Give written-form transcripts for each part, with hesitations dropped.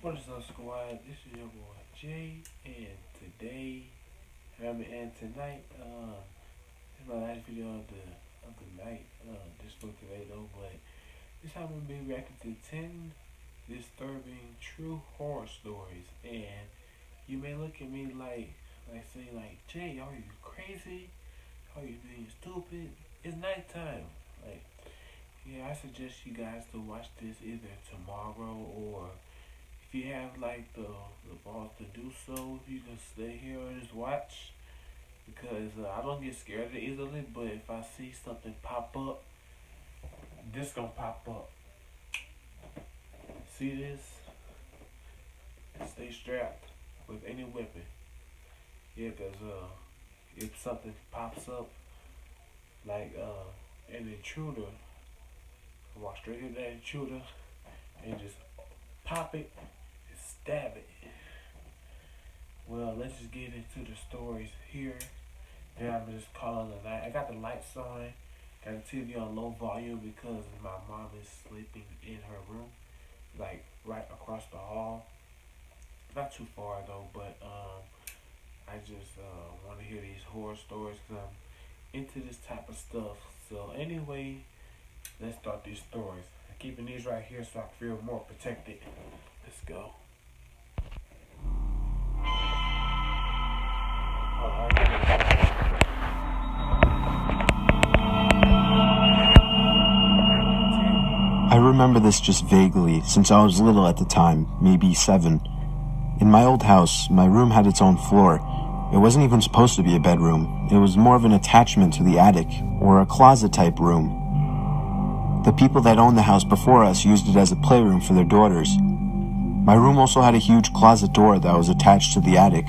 What is up, squad? This is your boy Jay, and today, and tonight, this is my last video of the night. Just for today though, but this time I'm gonna be reacting to 10 disturbing true horror stories, and you may look at me like saying like, Jay, are you crazy? Are you being stupid? It's nighttime. Like, yeah, I suggest you guys to watch this either tomorrow or if you have like the balls to do so, you can stay here and just watch because I don't get scared easily. But if I see something pop up, this gonna pop up. See this? Stay strapped with any weapon. Yeah, cause if something pops up like an intruder, walk straight into that intruder and just pop it and stab it. Well, let's just get into the stories here. Then I'm just calling the night. I got the lights on, got the TV on low volume because my mom is sleeping in her room, like right across the hall. Not too far though, but I just want to hear these horror stories because I'm into this type of stuff. So anyway, let's start these stories. I'm keeping these right here so I feel more protected. Let's go. I remember this just vaguely, since I was little at the time, maybe 7. In my old house, my room had its own floor. It wasn't even supposed to be a bedroom. It was more of an attachment to the attic, or a closet-type room. The people that owned the house before us used it as a playroom for their daughters. My room also had a huge closet door that was attached to the attic.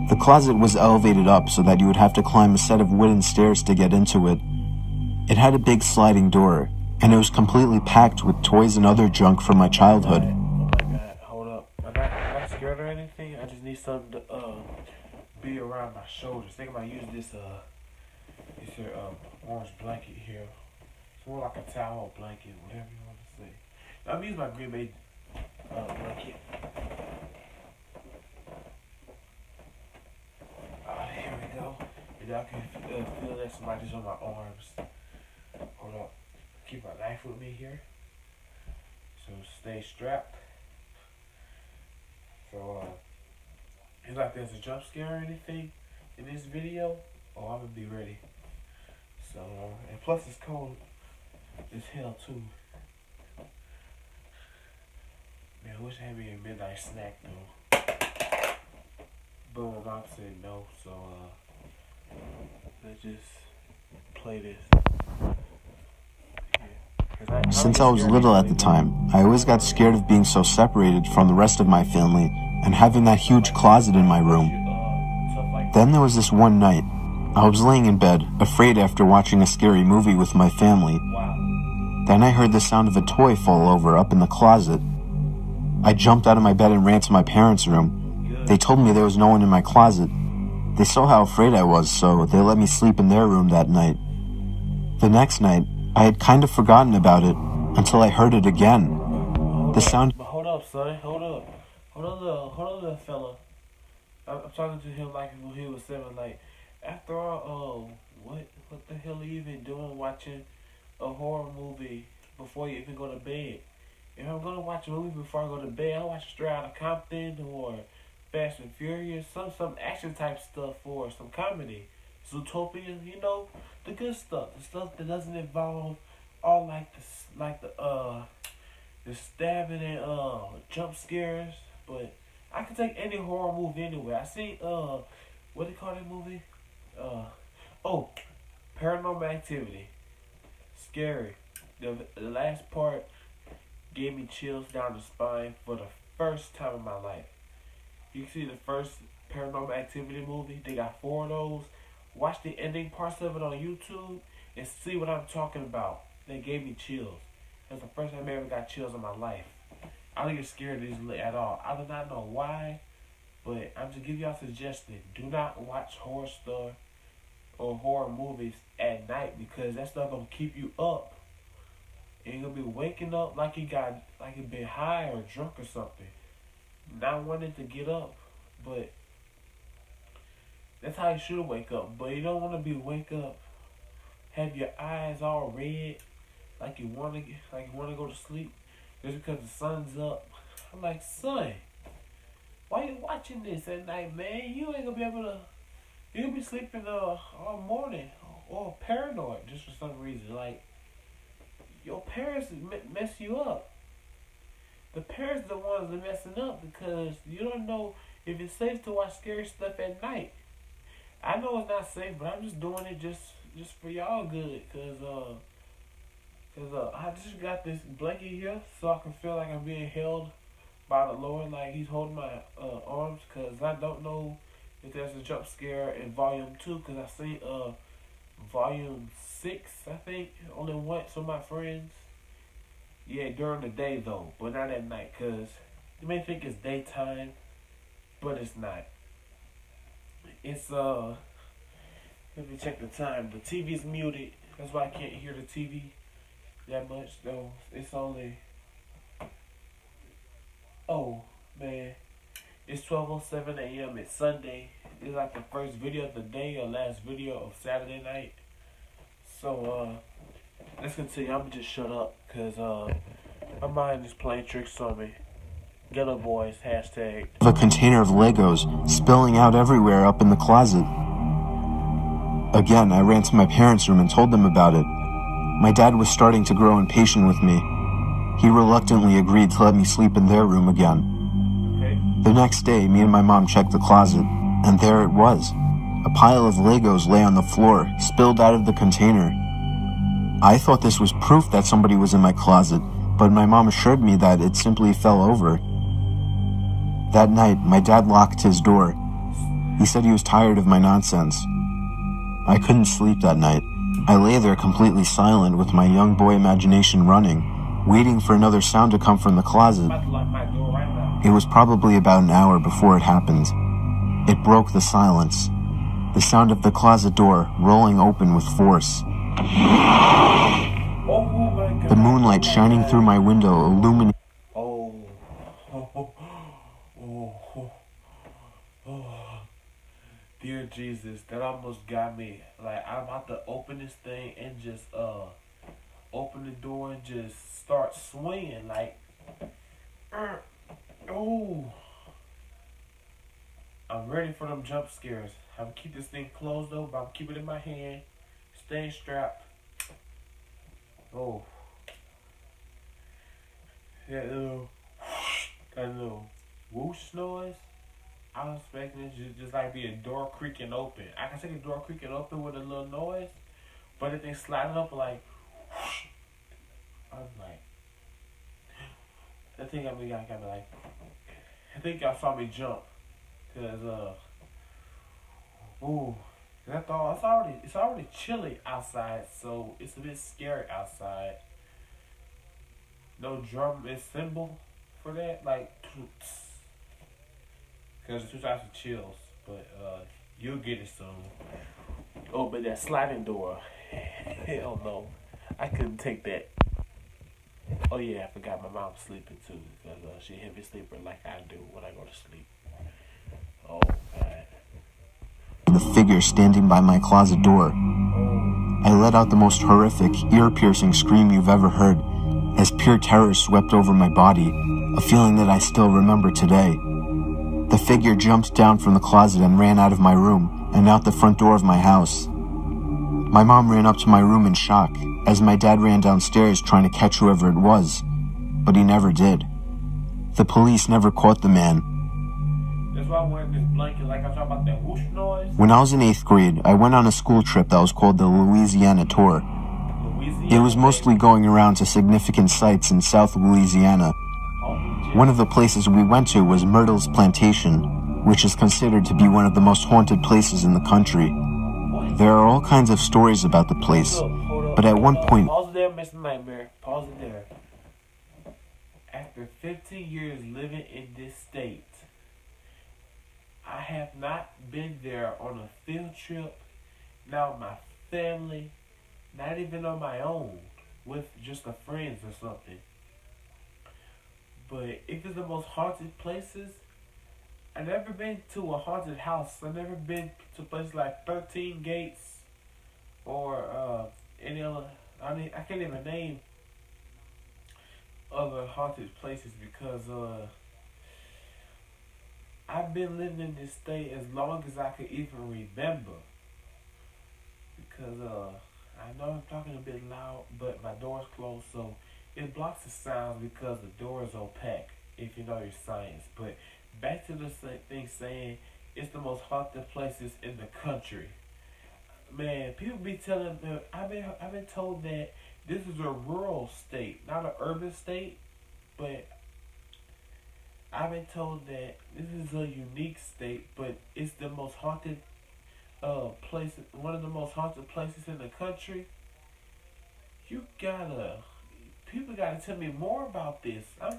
The closet was elevated up so that you would have to climb a set of wooden stairs to get into it. It had a big sliding door, and it was completely packed with toys and other junk from my childhood. Oh my god, hold up. I'm not scared or anything. I just need something to be around my shoulders. Think about using this here orange blanket here. It's more like a towel blanket, whatever you want to say. I'm using my Green Bay blanket. Here we go. And y'all can feel that somebody's on my arms. Hold up. Keep my knife with me here. So stay strapped. So it's like there's a jump scare or anything in this video. Oh, I'm gonna be ready. So and plus it's cold as hell too. Man, I wish I had me a midnight snack though. But my mom said no, so let's just play this. Since I was little at the time, I always got scared of being so separated from the rest of my family and having that huge closet in my room. Then there was this one night. I was laying in bed, afraid after watching a scary movie with my family. Then I heard the sound of a toy fall over up in the closet. I jumped out of my bed and ran to my parents' room. They told me there was no one in my closet. They saw how afraid I was, so they let me sleep in their room that night. The next night, I had kind of forgotten about it until I heard it again. The sound... But hold up, son. Hold up. Hold up, fella. I'm talking to him like when he was 7. Like, after all, what the hell are you even doing watching a horror movie before you even go to bed? If I'm gonna watch a movie before I go to bed, I'll watch Straight Outta Compton or Fast and Furious, some action type stuff or some comedy. Zootopia, you know, the good stuff, the stuff that doesn't involve all the stabbing and jump scares. But I can take any horror movie anyway. I see what do you call that movie? Oh, Paranormal Activity. Scary. The last part gave me chills down the spine for the first time in my life. You can see the first Paranormal Activity movie. They got 4 of those. Watch the ending parts of it on YouTube and see what I'm talking about. They gave me chills. That's the first time I ever got chills in my life. I don't get scared easily at all. I do not know why, but I'm just giving y'all a suggestion. Do not watch horror stuff or horror movies at night because that stuff gonna keep you up And he'll be waking up like he been high or drunk or something. Not wanting to get up. But that's how you should wake up. But you don't want to wake up, have your eyes all red, like you wanna go to sleep, just because the sun's up. I'm like, son, why you watching this at night, man? You ain't gonna be able to. You'll be sleeping all morning, or paranoid just for some reason. Like, your parents mess you up. The parents are the ones that messing up because you don't know if it's safe to watch scary stuff at night. I know it's not safe, but I'm just doing it just for y'all good, cause I just got this blanket here so I can feel like I'm being held by the Lord, like He's holding my arms, cause I don't know if there's a jump scare in volume 2, cause I seen volume 6, I think, only once with my friends. Yeah, during the day though, but not at night, cause you may think it's daytime, but it's not. It's let me check the time. The TV's muted. That's why I can't hear the TV that much though. It's only, oh man, it's 12:07 a.m. It's Sunday. It's like the first video of the day or last video of Saturday night. So let's continue. I'm gonna just shut up because my mind is playing tricks on me. Ghetto Boys hashtag. A container of Legos spilling out everywhere up in the closet. Again, I ran to my parents' room and told them about it. My dad was starting to grow impatient with me. He reluctantly agreed to let me sleep in their room again. Okay. The next day, me and my mom checked the closet, and there it was. A pile of Legos lay on the floor, spilled out of the container. I thought this was proof that somebody was in my closet, but my mom assured me that it simply fell over. That night, my dad locked his door. He said he was tired of my nonsense. I couldn't sleep that night. I lay there completely silent with my young boy imagination running, waiting for another sound to come from the closet. It was probably about an hour before it happened. It broke the silence. The sound of the closet door rolling open with force. The moonlight shining through my window illuminated. Dear Jesus, that almost got me. Like, I'm about to open this thing and just open the door and just start swinging. Like, oh, I'm ready for them jump scares. I'm gonna keep this thing closed though, but I'm keeping it in my hand, staying strapped. Oh, that little whoosh noise. I was expecting it to just like be a door creaking open. I can see the door creaking open with a little noise, but if they sliding up like, whoosh, I was like, I think got me like, I think y'all saw me jump, cause ooh, I thought it's already chilly outside, so it's a bit scary outside. No drum and cymbal for that, like. There's two types of chills, but you'll get it soon. Oh, but that sliding door, hell no, I couldn't take that. Oh yeah, I forgot my mom's sleeping too, because she a heavy sleeper like I do when I go to sleep. Oh God. The figure standing by my closet door. I let out the most horrific, ear-piercing scream you've ever heard, as pure terror swept over my body, a feeling that I still remember today. The figure jumped down from the closet and ran out of my room and out the front door of my house. My mom ran up to my room in shock, as my dad ran downstairs trying to catch whoever it was, but he never did. The police never caught the man. That's why I'm wearing this blanket, like I'm talking about that whoosh noise. When I was in 8th grade, I went on a school trip that was called the Louisiana Tour. It was mostly going around to significant sites in South Louisiana. One of the places we went to was Myrtle's Plantation, which is considered to be one of the most haunted places in the country. There are all kinds of stories about the place, but at one point... Pause it there, Mr. Nightmare. Pause it there. After 15 years living in this state, I have not been there on a field trip, not with my family, not even on my own. with just the friends or something. But if it's the most haunted places, I've never been to a haunted house. I've never been to places like 13 Gates or any other. I can't even name other haunted places because I've been living in this state as long as I can even remember. Because I know I'm talking a bit loud, but my door's closed, so it blocks the sounds because the door is opaque. If you know your science, but back to the thing saying it's the most haunted places in the country. Man, people be telling me I've been told that this is a rural state, not an urban state, but I've been told that this is a unique state, but it's the most haunted place, one of the most haunted places in the country. You gotta, people gotta tell me more about this. I'm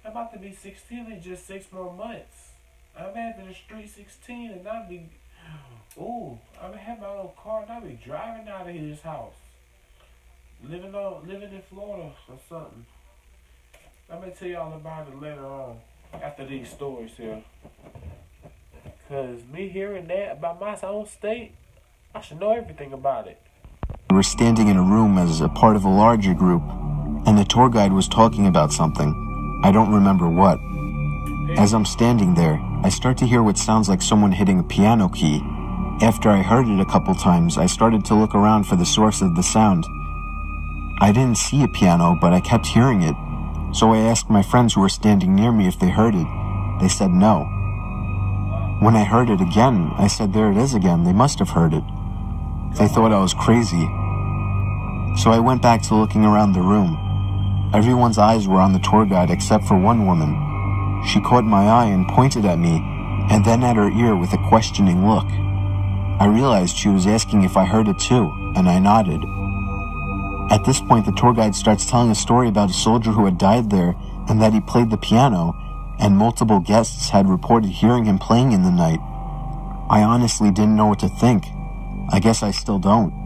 about to be 16 in just 6 more months. I'm having a street 16 and I'll be, ooh, I'm gonna have my own car and I'll be driving out of this house. Living in Florida or something. I'm gonna tell y'all about it later on after these stories here. Cause me hearing that about my own state, I should know everything about it. We were standing in a room as a part of a larger group, and the tour guide was talking about something. I don't remember what. As I'm standing there, I start to hear what sounds like someone hitting a piano key. After I heard it a couple times, I started to look around for the source of the sound. I didn't see a piano, but I kept hearing it. So I asked my friends who were standing near me if they heard it. They said no. When I heard it again, I said, there it is again, they must have heard it. They thought I was crazy. So I went back to looking around the room. Everyone's eyes were on the tour guide except for one woman. She caught my eye and pointed at me, and then at her ear with a questioning look. I realized she was asking if I heard it too, and I nodded. At this point, the tour guide starts telling a story about a soldier who had died there, and that he played the piano, and multiple guests had reported hearing him playing in the night. I honestly didn't know what to think. I guess I still don't.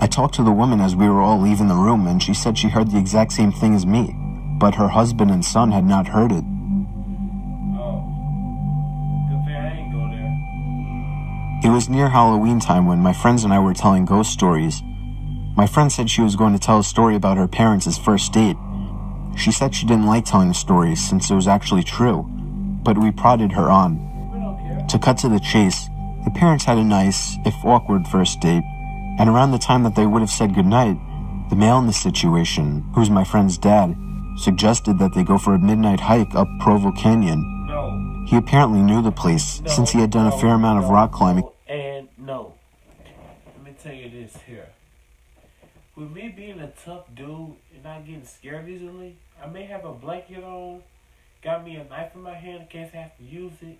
I talked to the woman as we were all leaving the room, and she said she heard the exact same thing as me, but her husband and son had not heard it. It was near Halloween time when my friends and I were telling ghost stories. My friend said she was going to tell a story about her parents' first date. She said she didn't like telling the stories since it was actually true, but we prodded her on. To cut to the chase, the parents had a nice, if awkward, first date, and around the time that they would have said goodnight, the male in the situation, who's my friend's dad, suggested that they go for a midnight hike up Provo Canyon. He apparently knew the place, since he had done a fair amount of rock climbing. And no. Let me tell you this here. With me being a tough dude and not getting scared easily, I may have a blanket on, got me a knife in my hand in case I have to use it.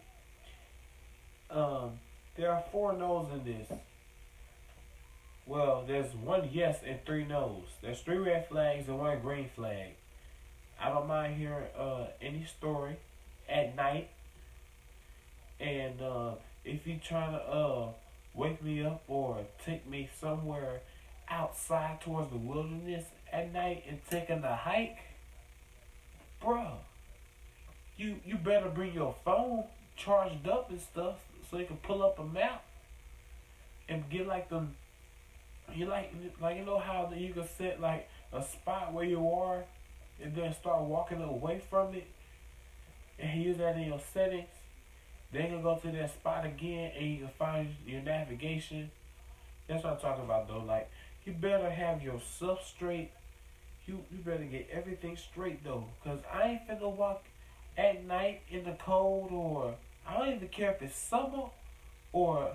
There are 4 no's in this. Well, there's 1 yes and 3 no's. There's 3 red flags and 1 green flag. I don't mind hearing any story at night. And if you're trying to wake me up or take me somewhere outside towards the wilderness at night and taking a hike, bruh, you better bring your phone charged up and stuff so you can pull up a map and get like them. You like you know how you can set like a spot where you are and then start walking away from it and use that in your settings. Then you can go to that spot again and you can find your navigation. That's what I'm talking about though. Like, you better have your stuff straight. You better get everything straight though. Cause I ain't finna walk at night in the cold, or I don't even care if it's summer or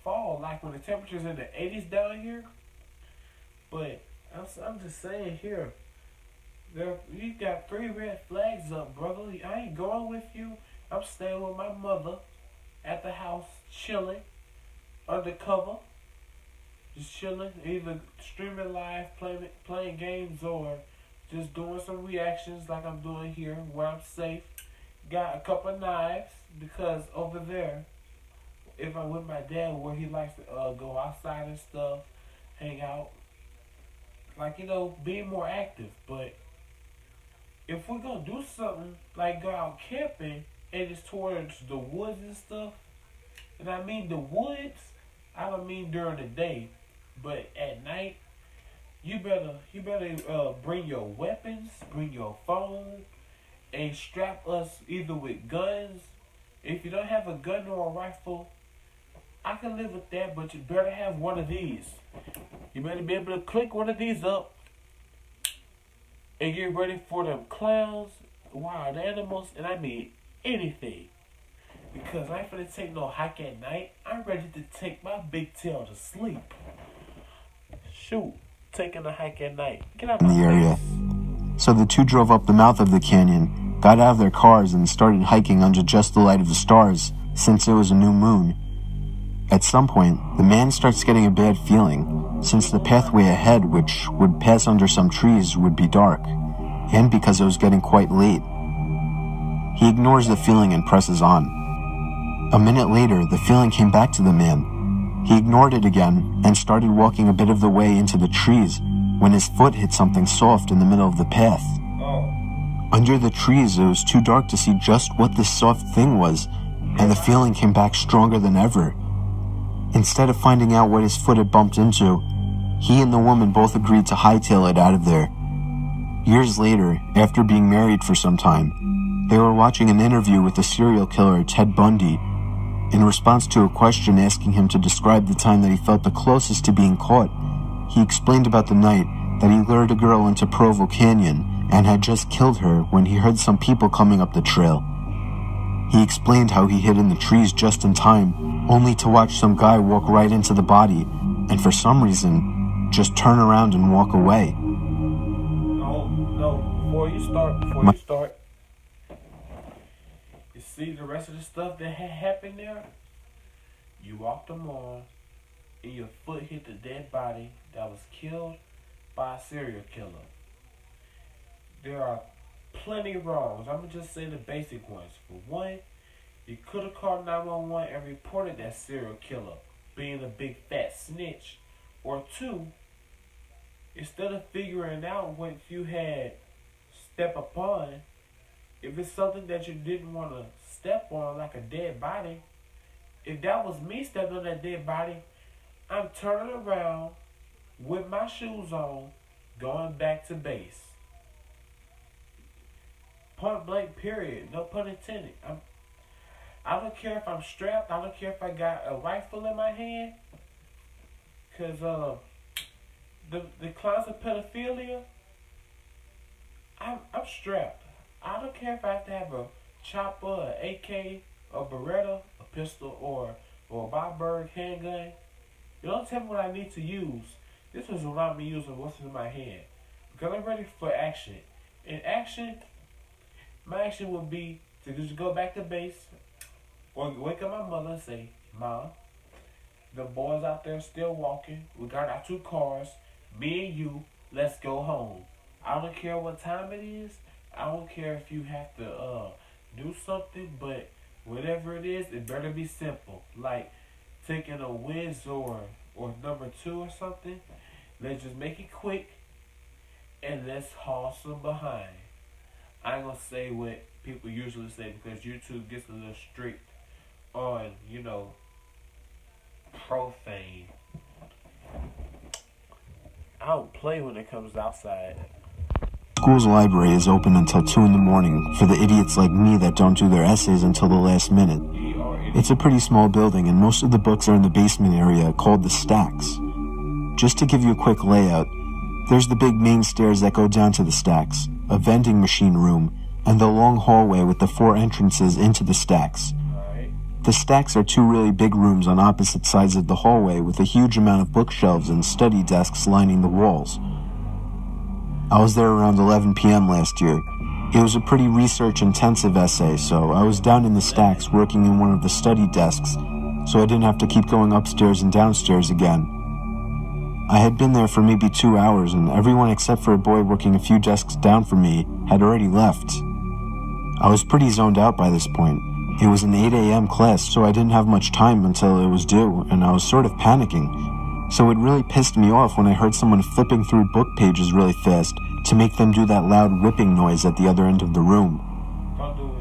fall, like when the temperature's in the 80s down here. But I'm just saying here, you got 3 red flags up, brother. I ain't going with you. I'm staying with my mother at the house, chilling, undercover, just chilling, either streaming live, playing games, or just doing some reactions like I'm doing here, where I'm safe. Got a couple knives, because over there, if I'm with my dad, where he likes to go outside and stuff, hang out, like, being more active. But if we're gonna do something like go out camping and it's towards the woods and stuff, and I mean the woods, I don't mean during the day, but at night, you better bring your weapons, bring your phone, and strap us either with guns. If you don't have a gun or a rifle, I can live with that, but you better have one of these. You better be able to click one of these up and get ready for them clowns, wild animals, and I mean anything. Because I ain't finna take no hike at night. I'm ready to take my big tail to sleep. Shoot, taking a hike at night. Get out in my the area. face. So the two drove up the mouth of the canyon, got out of their cars, and started hiking under just the light of the stars, since it was a new moon. At some point, the man starts getting a bad feeling, since the pathway ahead, which would pass under some trees, would be dark, and because it was getting quite late. He ignores the feeling and presses on. A minute later, the feeling came back to the man. He ignored it again and started walking a bit of the way into the trees when his foot hit something soft in the middle of the path. Under the trees, it was too dark to see just what this soft thing was, and the feeling came back stronger than ever. Instead of finding out what his foot had bumped into, he and the woman both agreed to hightail it out of there. Years later, after being married for some time, they were watching an interview with the serial killer Ted Bundy. In response to a question asking him to describe the time that he felt the closest to being caught, he explained about the night that he lured a girl into Provo Canyon and had just killed her when he heard some people coming up the trail. He explained how he hid in the trees just in time, only to watch some guy walk right into the body, and for some reason, just turn around and walk away. No, before you start, you see the rest of the stuff that had happened there? You walked them on, and your foot hit the dead body that was killed by a serial killer. There are plenty wrongs. I'm going to just say the basic ones. For one, you could have called 911 and reported that serial killer being a big fat snitch. Or two, instead of figuring out what you had step upon, if it's something that you didn't want to step on, like a dead body, if that was me stepping on that dead body, I'm turning around with my shoes on, going back to base. Point blank, period. No pun intended. I don't care if I'm strapped. I don't care if I got a rifle in my hand. Because the clowns of pedophilia, I'm strapped. I don't care if I have to have a chopper, an AK, a Beretta, a pistol, or a Bobberg handgun. You don't tell me what I need to use. This is what I'm using, what's in my hand. Because I'm ready for action. In action, my action would be to just go back to base or wake up my mother and say, Mom, the boys out there still walking. We got our 2 cars. Me and you, let's go home. I don't care what time it is. I don't care if you have to do something, but whatever it is, it better be simple. Like taking a whiz or number 2 or something. Let's just make it quick and let's haul some behind. I ain't gonna say what people usually say because YouTube gets a little strict on, profane. I don't play when it comes outside. School's library is open until 2 in the morning for the idiots like me that don't do their essays until the last minute. It's a pretty small building and most of the books are in the basement area called the stacks. Just to give you a quick layout, there's the big main stairs that go down to the stacks, a vending machine room, and the long hallway with the 4 entrances into the stacks. The stacks are 2 really big rooms on opposite sides of the hallway with a huge amount of bookshelves and study desks lining the walls. I was there around 11 p.m. last year. It was a pretty research-intensive essay, so I was down in the stacks working in one of the study desks, so I didn't have to keep going upstairs and downstairs again. I had been there for maybe 2 hours, and everyone except for a boy working a few desks down from me had already left. I was pretty zoned out by this point. It was an 8 a.m. class, so I didn't have much time until it was due, and I was sort of panicking. So it really pissed me off when I heard someone flipping through book pages really fast to make them do that loud whipping noise at the other end of the room.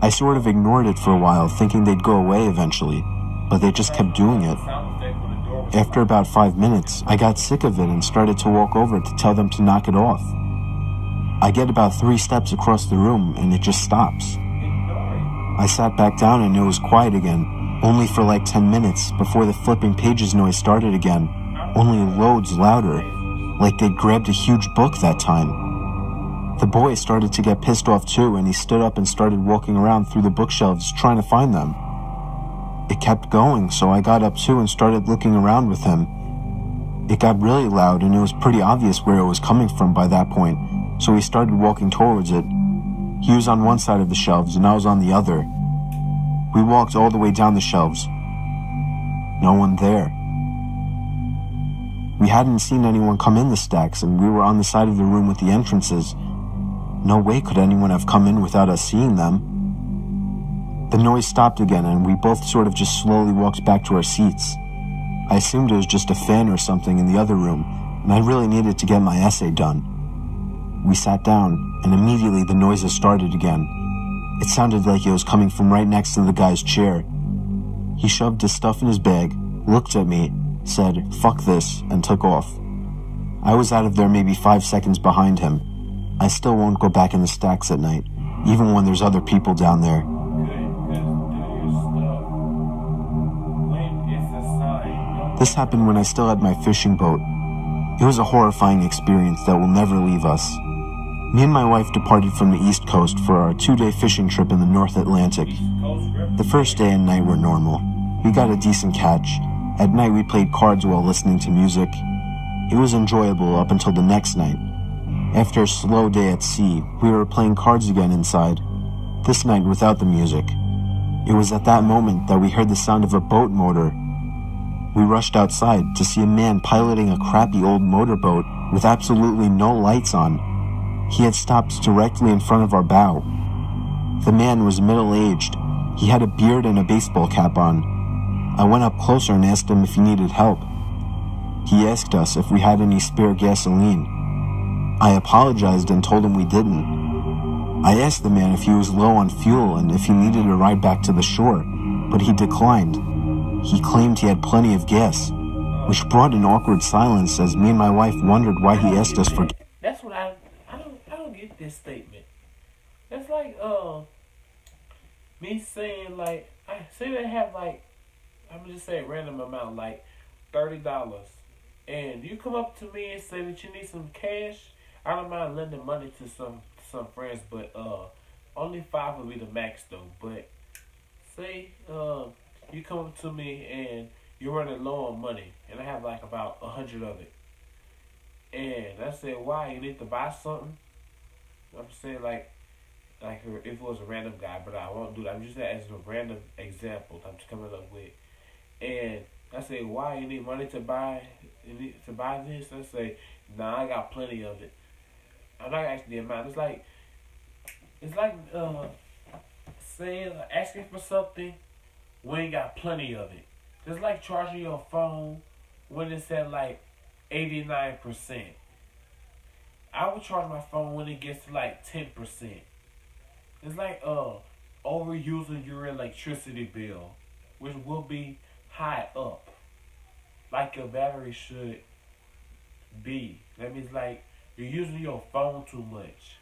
I sort of ignored it for a while, thinking they'd go away eventually, but they just kept doing it. After about 5 minutes, I got sick of it and started to walk over to tell them to knock it off. I get about 3 steps across the room and it just stops. I sat back down and it was quiet again, only for like 10 minutes before the flipping pages noise started again, only loads louder, like they'd grabbed a huge book that time. The boy started to get pissed off too, and he stood up and started walking around through the bookshelves trying to find them. It kept going, so I got up too and started looking around with him. It got really loud and it was pretty obvious where it was coming from by that point, so we started walking towards it. He was on one side of the shelves and I was on the other. We walked all the way down the shelves. No one there. We hadn't seen anyone come in the stacks, and we were on the side of the room with the entrances. No way could anyone have come in without us seeing them. The noise stopped again, and we both sort of just slowly walked back to our seats. I assumed it was just a fan or something in the other room, and I really needed to get my essay done. We sat down, and immediately the noises started again. It sounded like it was coming from right next to the guy's chair. He shoved his stuff in his bag, looked at me, said, "Fuck this," and took off. I was out of there maybe 5 seconds behind him. I still won't go back in the stacks at night, even when there's other people down there. This happened when I still had my fishing boat. It was a horrifying experience that will never leave us. Me and my wife departed from the East Coast for our 2-day fishing trip in the North Atlantic. The first day and night were normal. We got a decent catch. At night we played cards while listening to music. It was enjoyable up until the next night. After a slow day at sea, we were playing cards again inside, this night without the music. It was at that moment that we heard the sound of a boat motor. We rushed outside to see a man piloting a crappy old motorboat with absolutely no lights on. He had stopped directly in front of our bow. The man was middle-aged. He had a beard and a baseball cap on. I went up closer and asked him if he needed help. He asked us if we had any spare gasoline. I apologized and told him we didn't. I asked the man if he was low on fuel and if he needed a ride back to the shore, but he declined. He claimed he had plenty of gas, which brought an awkward silence as me and my wife wondered why he asked us for gas. That's what I don't get this statement. That's like me saying like I say they have like I'm just saying random amount like $30, and you come up to me and say that you need some cash. I don't mind lending money to some friends, but only 5 would be the max though. But say you come up to me and you're running low on money, and I have like about 100 of it, and I say, why, you need to buy something? I'm saying like if it was a random guy, but I won't do that. I'm just saying as a random example I'm just coming up with. And I say, why, you need money to buy this? I say, nah, I got plenty of it. I'm not asking the amount. It's like saying asking for something when you got plenty of it. It's like charging your phone when it's at like 89%. I would charge my phone when it gets to like 10%. It's like overusing your electricity bill, which will be high up, like your battery should be. That means like you're using your phone too much.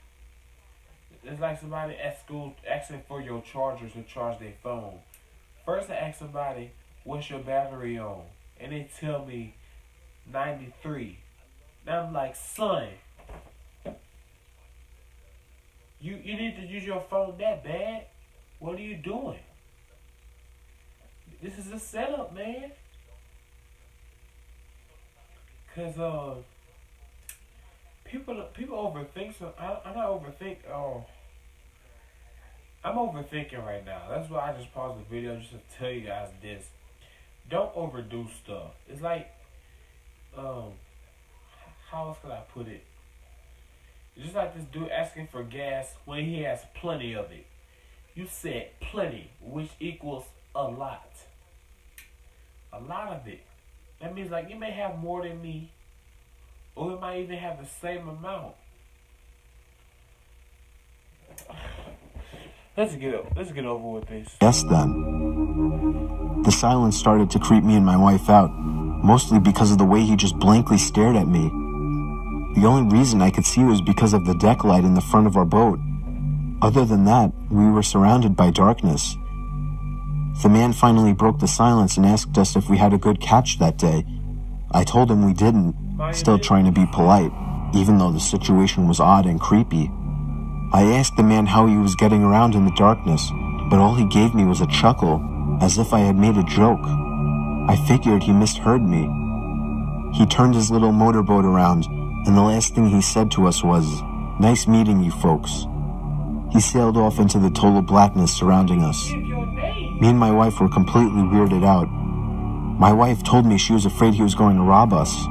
It's like somebody at school asking for your chargers to charge their phone. First I ask somebody, what's your battery on? And they tell me 93. Now I'm like, son, you need to use your phone that bad? What are you doing? This is a setup, man. Cause people overthink. So I'm not overthink. I'm overthinking right now. That's why I just paused the video just to tell you guys this. Don't overdo stuff. It's like how else could I put it? It's just like this dude asking for gas when he has plenty of it. You said plenty, which equals a lot. A lot of it. That means like you may have more than me, or we might even have the same amount. Let's get over with this. Yes, then. The silence started to creep me and my wife out, mostly because of the way he just blankly stared at me. The only reason I could see was because of the deck light in the front of our boat. Other than that, we were surrounded by darkness. The man finally broke the silence and asked us if we had a good catch that day. I told him we didn't, still trying to be polite, even though the situation was odd and creepy. I asked the man how he was getting around in the darkness, but all he gave me was a chuckle, as if I had made a joke. I figured he misheard me. He turned his little motorboat around, and the last thing he said to us was, "Nice meeting you folks." He sailed off into the total blackness surrounding us. Me and my wife were completely weirded out. My wife told me she was afraid he was going to rob us.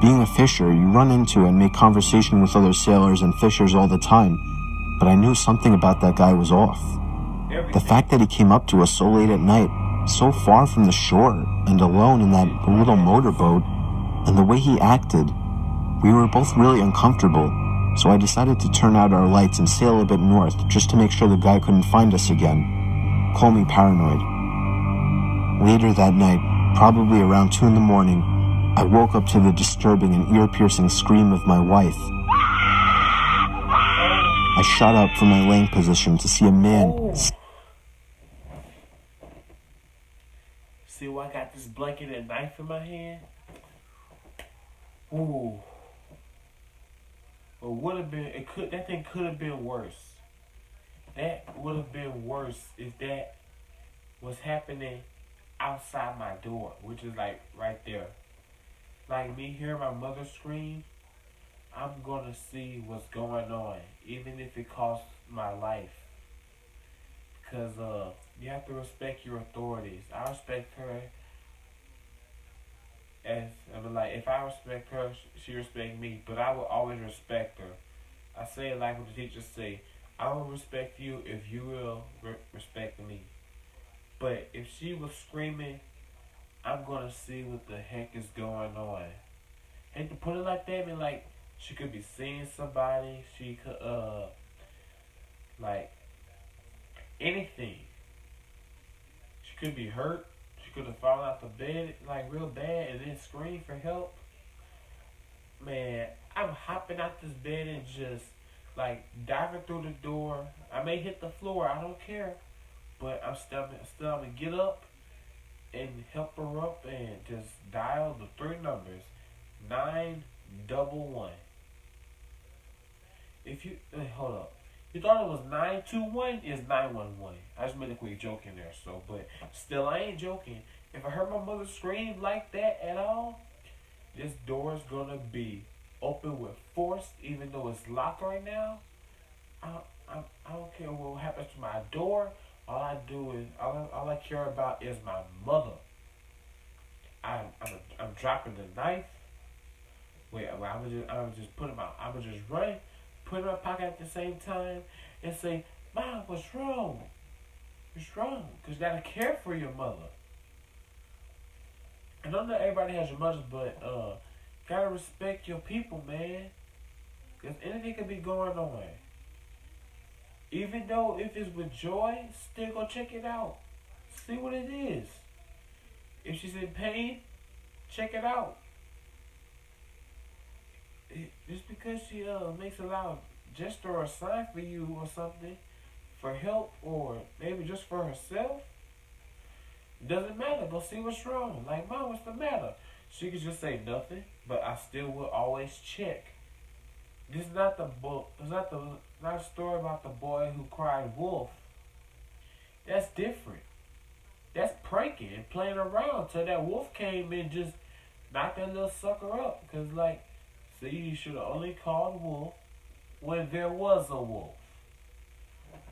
Being a fisher, you run into and make conversation with other sailors and fishers all the time, but I knew something about that guy was off. The fact that he came up to us so late at night, so far from the shore, and alone in that little motorboat, and the way he acted, we were both really uncomfortable, so I decided to turn out our lights and sail a bit north just to make sure the guy couldn't find us again. Call me paranoid. Later that night, probably around 2 in the morning, I woke up to the disturbing and ear-piercing scream of my wife. I shot up from my laying position to see a man. See why I got this blanket and knife in my hand? Ooh. But would have been that thing could have been worse. That would have been worse if that was happening outside my door, which is like right there. Like me hearing my mother scream, I'm gonna see what's going on, even if it costs my life. Because you have to respect your authorities. I respect her as, if I respect her, she respect me, but I will always respect her. I say it like what the teachers say, I will respect you if you will respect me. But if she was screaming, I'm gonna see what the heck is going on. Hate to put it like that, like, she could be seeing somebody, she could, like, anything. She could be hurt. She could have fallen out the bed, like, real bad and then scream for help. Man, I'm hopping out this bed and just, like, diving through the door. I may hit the floor, I don't care. But I'm still gonna get up and help her up and just dial the 3 numbers. 911. If you, hold up. You thought it was 921? It's 911. I just made a quick joke in there, so, but still, I ain't joking. If I heard my mother scream like that at all, this door is gonna be open with force, even though it's locked right now. I don't care what happens to my door. All I do is, all I care about is my mother. I'm dropping the knife. Wait, I would just put him out. I would just run, put it in my pocket at the same time, and say, "Mom, what's wrong? What's wrong?" Because you gotta care for your mother. I don't know everybody has your mothers, but gotta respect your people, man. Because anything could be going on. Even though if it's with joy, still go check it out. See what it is. If she's in pain, check it out. Just because she makes a loud gesture or a sign for you or something, for help or maybe just for herself, doesn't matter. Go see what's wrong. Like, Mom, what's the matter? She could just say nothing, but I still will always check. This is not the book. It's not a story about the boy who cried wolf. That's different. That's pranking and playing around till that wolf came and just knocked that little sucker up. Because, like, see, you should have only called wolf when there was a wolf.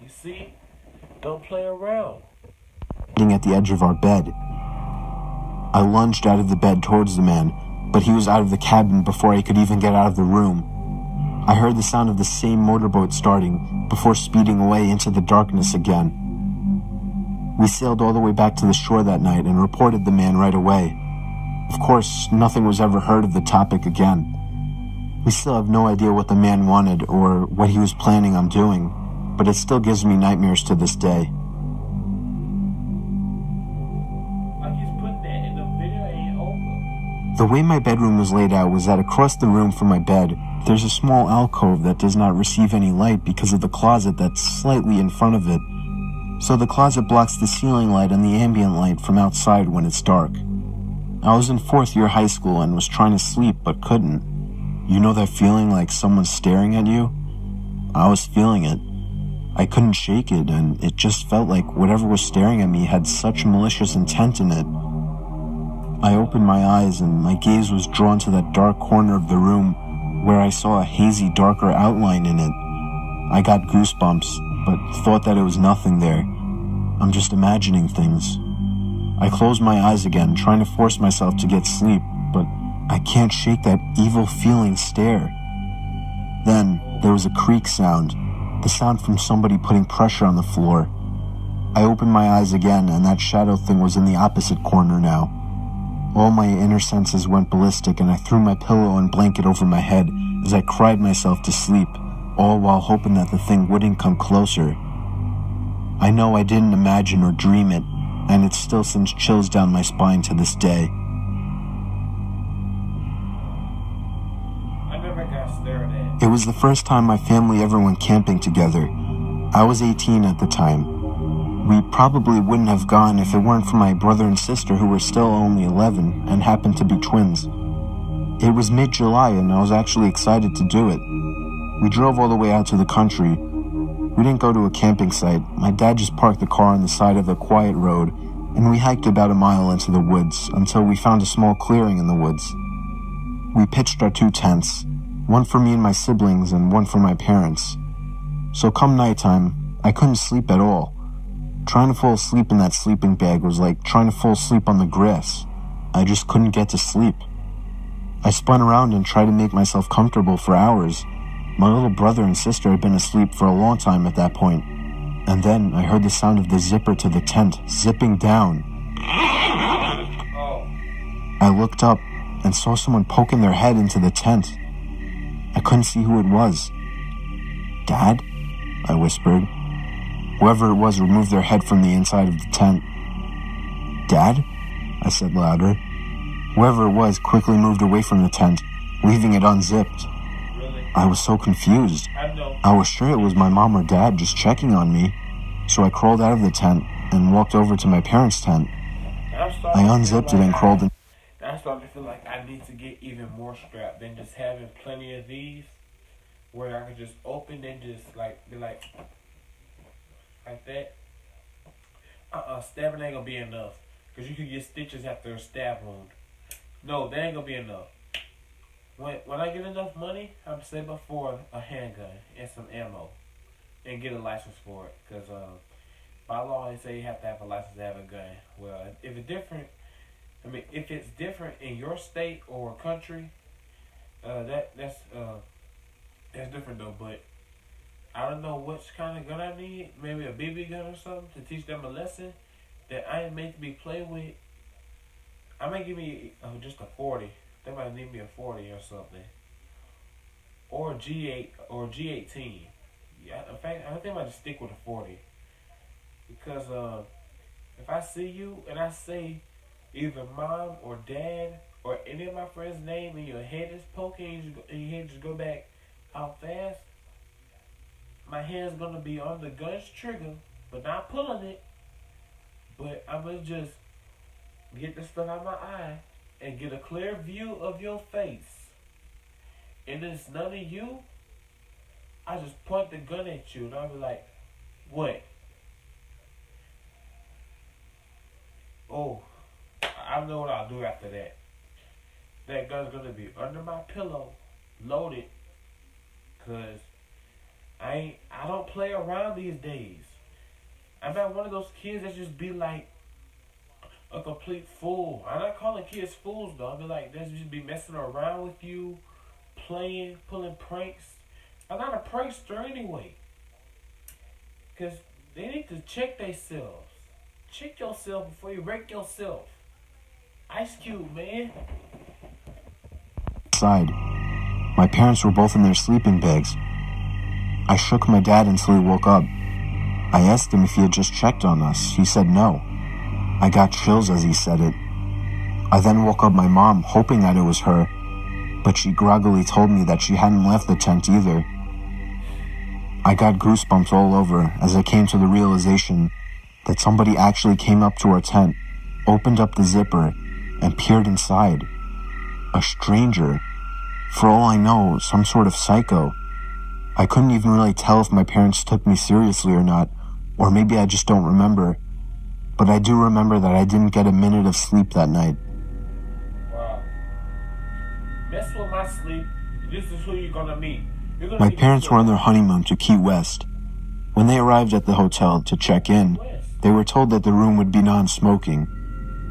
You see? Don't play around. At the edge of our bed. I lunged out of the bed towards the man, but he was out of the cabin before I could even get out of the room. I heard the sound of the same motorboat starting before speeding away into the darkness again. We sailed all the way back to the shore that night and reported the man right away. Of course, nothing was ever heard of the topic again. We still have no idea what the man wanted or what he was planning on doing, but it still gives me nightmares to this day. Like he's putting that in the video ain't over. The way my bedroom was laid out was that across the room from my bed, there's a small alcove that does not receive any light because of the closet that's slightly in front of it. So the closet blocks the ceiling light and the ambient light from outside when it's dark. I was in 4th year high school and was trying to sleep but couldn't. You know that feeling like someone's staring at you? I was feeling it. I couldn't shake it, and it just felt like whatever was staring at me had such malicious intent in it. I opened my eyes and my gaze was drawn to that dark corner of the room where I saw a hazy, darker outline in it. I got goosebumps, but thought that it was nothing there. I'm just imagining things. I closed my eyes again, trying to force myself to get sleep, but I can't shake that evil feeling stare. Then, there was a creak sound, the sound from somebody putting pressure on the floor. I opened my eyes again, and that shadow thing was in the opposite corner now. All my inner senses went ballistic, and I threw my pillow and blanket over my head as I cried myself to sleep, all while hoping that the thing wouldn't come closer. I know I didn't imagine or dream it, and it still sends chills down my spine to this day. I never got stared at. It was the first time my family ever went camping together. I was 18 at the time. We probably wouldn't have gone if it weren't for my brother and sister who were still only 11 and happened to be twins. It was mid-July and I was actually excited to do it. We drove all the way out to the country. We didn't go to a camping site. My dad just parked the car on the side of a quiet road, and we hiked about a mile into the woods until we found a small clearing in the woods. We pitched our 2 tents, one for me and my siblings and one for my parents. So come nighttime, I couldn't sleep at all. Trying to fall asleep in that sleeping bag was like trying to fall asleep on the grass. I just couldn't get to sleep. I spun around and tried to make myself comfortable for hours. My little brother and sister had been asleep for a long time at that point. And then I heard the sound of the zipper to the tent zipping down. I looked up and saw someone poking their head into the tent. I couldn't see who it was. "Dad?" I whispered. Whoever it was removed their head from the inside of the tent. "Dad?" I said louder. Whoever it was quickly moved away from the tent, leaving it unzipped. I was so confused. I was sure it was my mom or dad just checking on me, so I crawled out of the tent and walked over to my parents' tent. I unzipped it and crawled in. I'm starting to feel like I need to get even more strapped than just having plenty of these, where I can just open and just be like that. Stabbing ain't gonna be enough, because you could get stitches after a stab wound. No, that ain't gonna be enough. When I get enough money, I'm saving up for a handgun and some ammo, and get a license for it. Because by law, they say you have to have a license to have a gun. Well, if it's different in your state or country, that's different though. But I don't know what kind of gun I need. Maybe a BB gun or something to teach them a lesson that I ain't meant to be played with. I might give me just a 40. They might need me a 40 or something. Or G8 or G18. Yeah, in fact, I think I might just stick with a 40. Because if I see you and I say either mom or dad or any of my friends' name and your head is poking and your head just go back out fast, my hand's gonna be on the gun's trigger, but not pulling it. But I'm gonna just get the stuff out of my eye and get a clear view of your face. And it's none of you. I just point the gun at you and I'll be like, what? Oh, I know what I'll do after that. That gun's gonna be under my pillow, loaded, cause I don't play around these days. I'm not one of those kids that just be like a complete fool. I'm not calling kids fools though. I be like, they just be messing around with you, playing, pulling pranks. I'm not a prankster anyway. Cause they need to check themselves. Check yourself before you wreck yourself. Ice Cube, man. Side. My parents were both in their sleeping bags. I shook my dad until he woke up. I asked him if he had just checked on us. He said no. I got chills as he said it. I then woke up my mom, hoping that it was her, but she groggily told me that she hadn't left the tent either. I got goosebumps all over as I came to the realization that somebody actually came up to our tent, opened up the zipper, and peered inside. A stranger. For all I know, some sort of psycho. I couldn't even really tell if my parents took me seriously or not, or maybe I just don't remember. But I do remember that I didn't get a minute of sleep that night. Wow. Mess with my sleep. This is who you're gonna meet. My parents were on their honeymoon to Key West. When they arrived at the hotel to check in, they were told that the room would be non-smoking.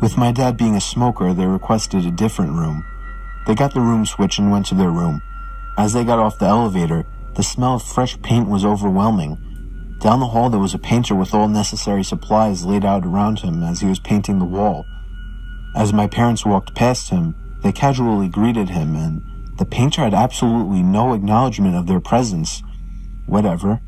With my dad being a smoker, they requested a different room. They got the room switch and went to their room. As they got off the elevator, the smell of fresh paint was overwhelming. Down the hall there was a painter with all necessary supplies laid out around him as he was painting the wall. As my parents walked past him, they casually greeted him, and the painter had absolutely no acknowledgement of their presence. Whatever.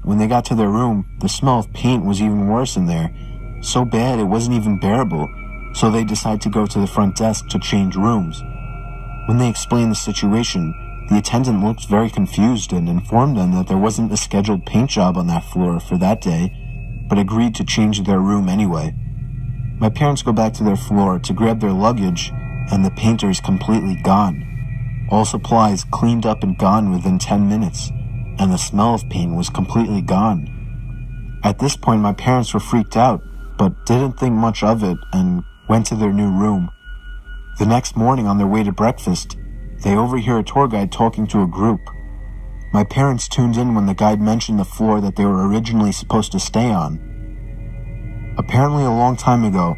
When they got to their room, the smell of paint was even worse in there. So bad it wasn't even bearable, so they decided to go to the front desk to change rooms. When they explained the situation, the attendant looked very confused and informed them that there wasn't a scheduled paint job on that floor for that day, but agreed to change their room anyway. My parents go back to their floor to grab their luggage, and the painter is completely gone. All supplies cleaned up and gone within 10 minutes, and the smell of paint was completely gone. At this point, my parents were freaked out, but didn't think much of it and went to their new room. The next morning on their way to breakfast, they overhear a tour guide talking to a group. My parents tuned in when the guide mentioned the floor that they were originally supposed to stay on. Apparently a long time ago,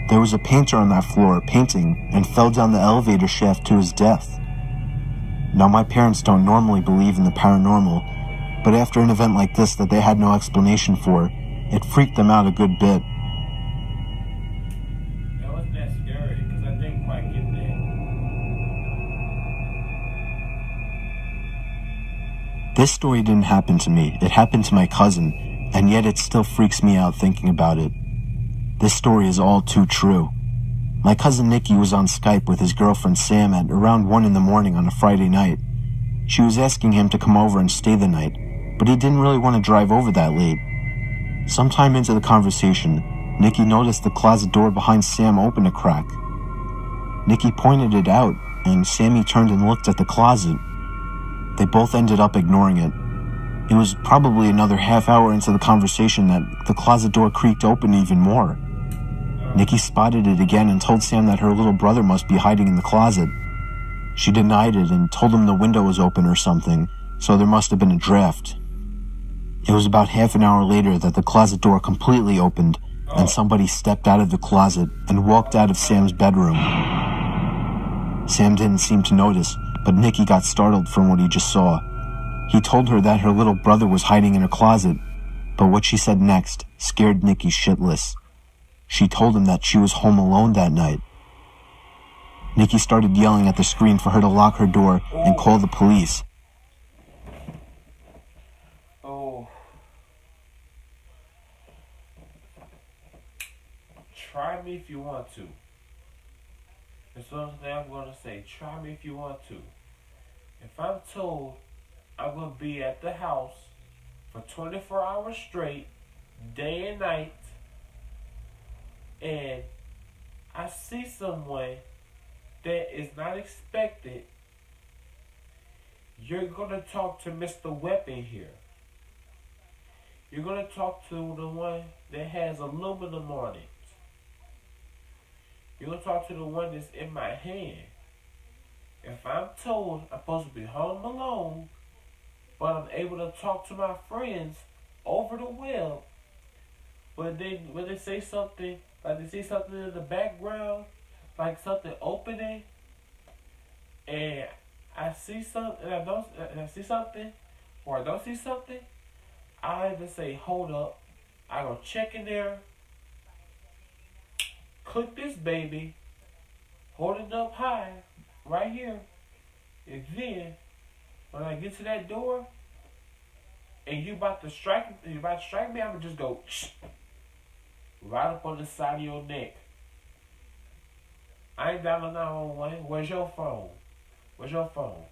there was a painter on that floor painting and fell down the elevator shaft to his death. Now my parents don't normally believe in the paranormal, but after an event like this that they had no explanation for, it freaked them out a good bit. That wasn't that scary, because I didn't quite get that. This story didn't happen to me, it happened to my cousin, and yet it still freaks me out thinking about it. This story is all too true. My cousin Nikki was on Skype with his girlfriend Sam at around 1 in the morning on a Friday night. She was asking him to come over and stay the night, but he didn't really want to drive over that late. Sometime into the conversation, Nikki noticed the closet door behind Sam open a crack. Nikki pointed it out, and Sammy turned and looked at the closet. They both ended up ignoring it. It was probably another half hour into the conversation that the closet door creaked open even more. Nikki spotted it again and told Sam that her little brother must be hiding in the closet. She denied it and told him the window was open or something, so there must have been a draft. It was about half an hour later that the closet door completely opened and somebody stepped out of the closet and walked out of Sam's bedroom. Sam didn't seem to notice, but Nikki got startled from what he just saw. He told her that her little brother was hiding in her closet, but what she said next scared Nikki shitless. She told him that she was home alone that night. Nikki started yelling at the screen for her to lock her door and call the police. Oh. Try me if you want to. That's the only thing I'm going to say. Try me if you want to. If I'm told I'm going to be at the house for 24 hours straight, day and night, and I see someone that is not expected, you're going to talk to Mr. Weapon here. You're going to talk to the one that has aluminum on it. You're going to talk to the one that's in my hand. If I'm told I'm supposed to be home alone, but I'm able to talk to my friends over the web, but then when they say something, like they see something in the background, like something opening, and I see something, and I see something, or I don't see something, I either say, hold up, I go check in there, click this baby, hold it up high, right here. And then, when I get to that door, and you about to strike me, I'ma just go right up on the side of your neck. I ain't dialing 911. Where's your phone? Where's your phone?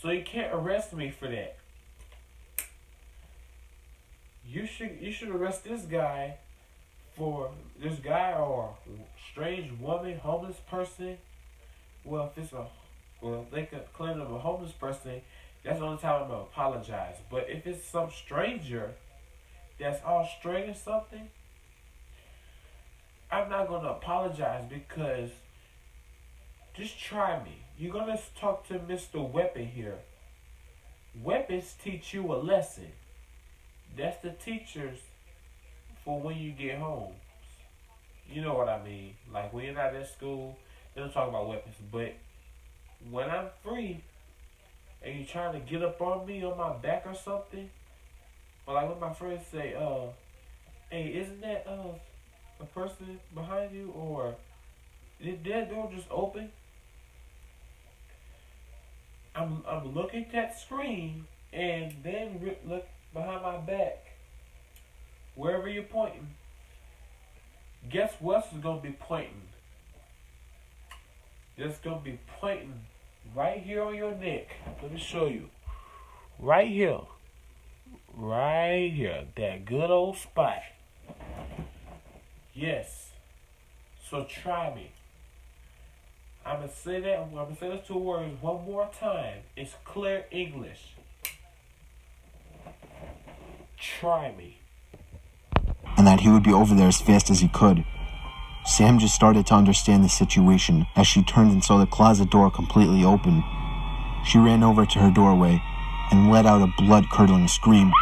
So you can't arrest me for that. You should arrest this guy or strange woman, homeless person. Well, if they could claim them a homeless person, that's the only time I'm gonna apologize. But if it's some stranger that's all straight or something, I'm not gonna apologize because just try me. You're gonna talk to Mr. Weapon here. Weapons teach you a lesson. That's the teachers for when you get home. You know what I mean? Like when you're not at school, they don't talk about weapons. But when I'm free and you trying to get up on me on my back or something, but like when my friends say, hey, isn't that a person behind you, or did that door just open? I'm looking at that screen and then look behind my back. Wherever you're pointing, guess what's gonna be pointing? It's gonna be pointing right here on your neck. Let me show you. Right here. Right here. That good old spot. Yes. So try me. I'm gonna say those two words one more time. It's clear English. Try me. And that he would be over there as fast as he could. Sam just started to understand the situation as she turned and saw the closet door completely open. She ran over to her doorway and let out a blood-curdling scream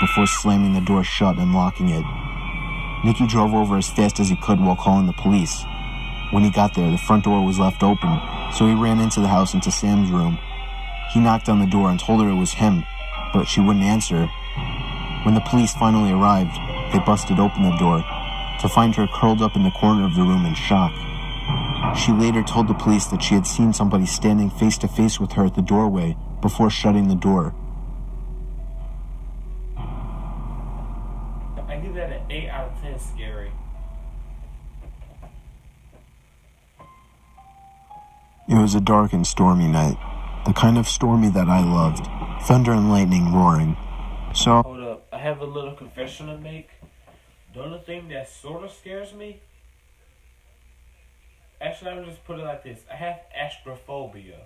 before slamming the door shut and locking it. Nicky drove over as fast as he could while calling the police. When he got there, the front door was left open, so he ran into the house into Sam's room. He knocked on the door and told her it was him, but she wouldn't answer. When the police finally arrived, they busted open the door to find her curled up in the corner of the room in shock. She later told the police that she had seen somebody standing face to face with her at the doorway before shutting the door. I give that an 8 out of 10 scary. It was a dark and stormy night, the kind of stormy that I loved, thunder and lightning roaring. So, hold up, I have a little confession to make. The only thing that sort of scares me, actually, I'm just put it like this. I have astrophobia,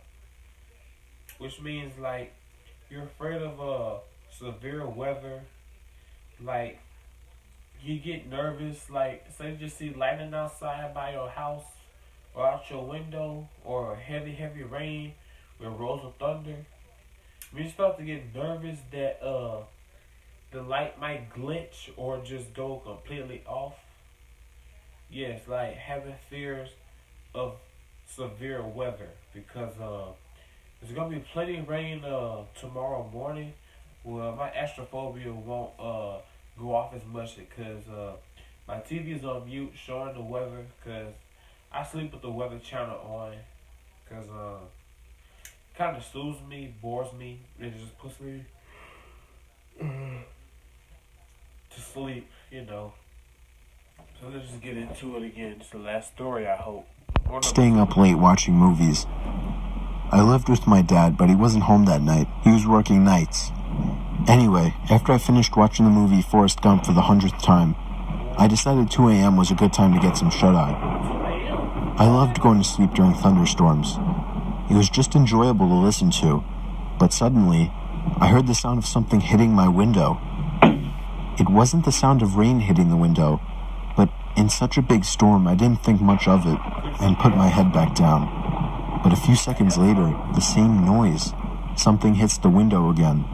which means like you're afraid of severe weather. Like you get nervous, like say you just see lightning outside by your house or out your window, or heavy rain with rolls of thunder. When you start to get nervous that the light might glitch or just go completely off. Yes, like having fears of severe weather, because there's gonna be plenty of rain tomorrow morning. Well, my astrophobia won't go off as much because my TV is on mute showing the weather, because I sleep with the weather channel on, because kind of soothes me, bores me, and it just puts me to sleep, you know. So let's just get into it again. It's the last story, I hope. Staying up late watching movies. I lived with my dad, but he wasn't home that night. He was working nights. Anyway, after I finished watching the movie Forrest Gump for the 100th time, I decided 2 a.m. was a good time to get some shut-eye. I loved going to sleep during thunderstorms. It was just enjoyable to listen to. But suddenly, I heard the sound of something hitting my window. It wasn't the sound of rain hitting the window, but in such a big storm, I didn't think much of it and put my head back down. But a few seconds later, the same noise. Something hits the window again.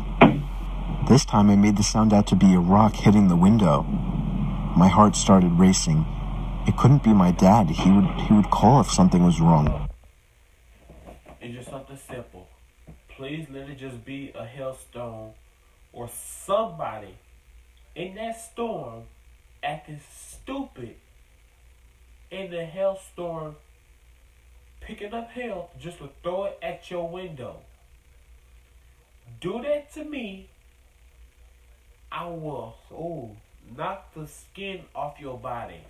This time I made the sound out to be a rock hitting the window. My heart started racing. It couldn't be my dad. He would call if something was wrong. It's just something simple. Please let it just be a hailstone or somebody in that storm acting stupid in the hailstorm picking up hail just to throw it at your window. Do that to me, I will knock the skin off your body.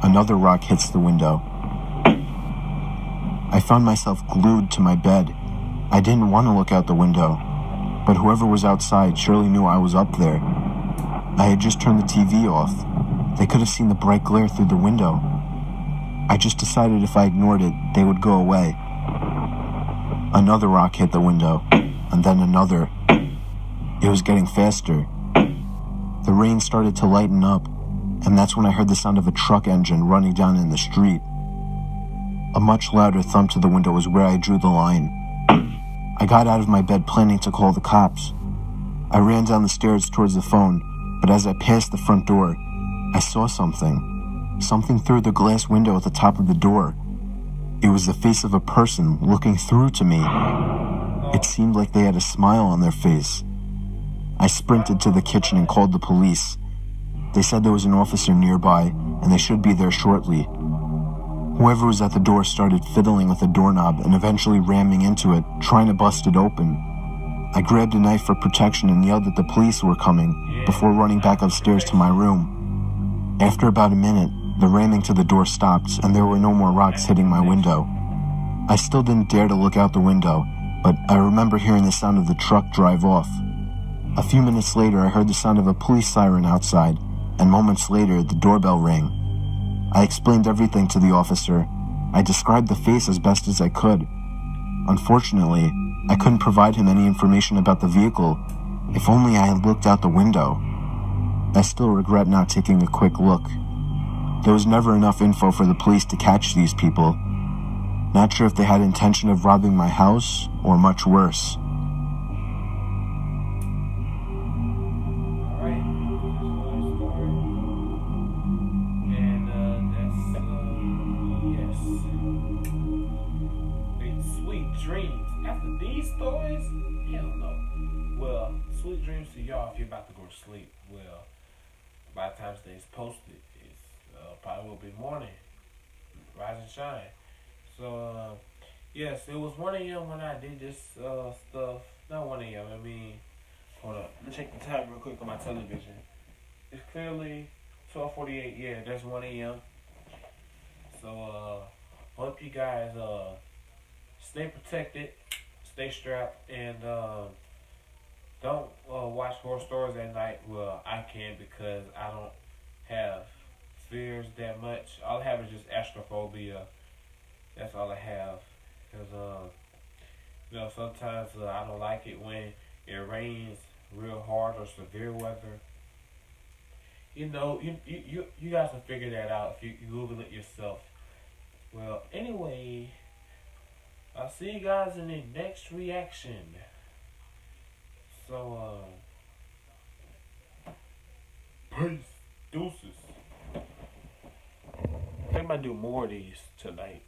Another rock hits the window. I found myself glued to my bed. I didn't want to look out the window, but whoever was outside surely knew I was up there. I had just turned the TV off. They could have seen the bright glare through the window. I just decided if I ignored it, they would go away. Another rock hit the window, and then another. It was getting faster. The rain started to lighten up, and that's when I heard the sound of a truck engine running down in the street. A much louder thump to the window was where I drew the line. I got out of my bed planning to call the cops. I ran down the stairs towards the phone, but as I passed the front door, I saw something. Something through the glass window at the top of the door. It was the face of a person looking through to me. It seemed like they had a smile on their face. I sprinted to the kitchen and called the police. They said there was an officer nearby, and they should be there shortly. Whoever was at the door started fiddling with the doorknob and eventually ramming into it, trying to bust it open. I grabbed a knife for protection and yelled that the police were coming before running back upstairs to my room. After about a minute, the ramming to the door stopped and there were no more rocks hitting my window. I still didn't dare to look out the window, but I remember hearing the sound of the truck drive off. A few minutes later, I heard the sound of a police siren outside, and moments later, the doorbell rang. I explained everything to the officer. I described the face as best as I could. Unfortunately, I couldn't provide him any information about the vehicle. If only I had looked out the window. I still regret not taking a quick look. There was never enough info for the police to catch these people. Not sure if they had intention of robbing my house, or much worse. Dreams. After these stories, hell no. Well, sweet dreams to y'all if you're about to go to sleep. Well, by the time today's posted, it's probably will be morning. Rise and shine. So, yes, it was 1 a.m. when I did this stuff. Not 1 a.m. I mean, hold up. Let me check the time real quick on my television. It's clearly 12:48. Yeah, that's 1 a.m. So, hope you guys stay protected, stay strapped, and don't watch horror stories at night. Well, I can because I don't have fears that much. All I have is just astrophobia. That's all I have. Because sometimes I don't like it when it rains real hard or severe weather. You guys can figure that out if you Google it yourself. Well, anyway, I'll see you guys in the next reaction. So, peace, deuces. I think I might do more of these tonight.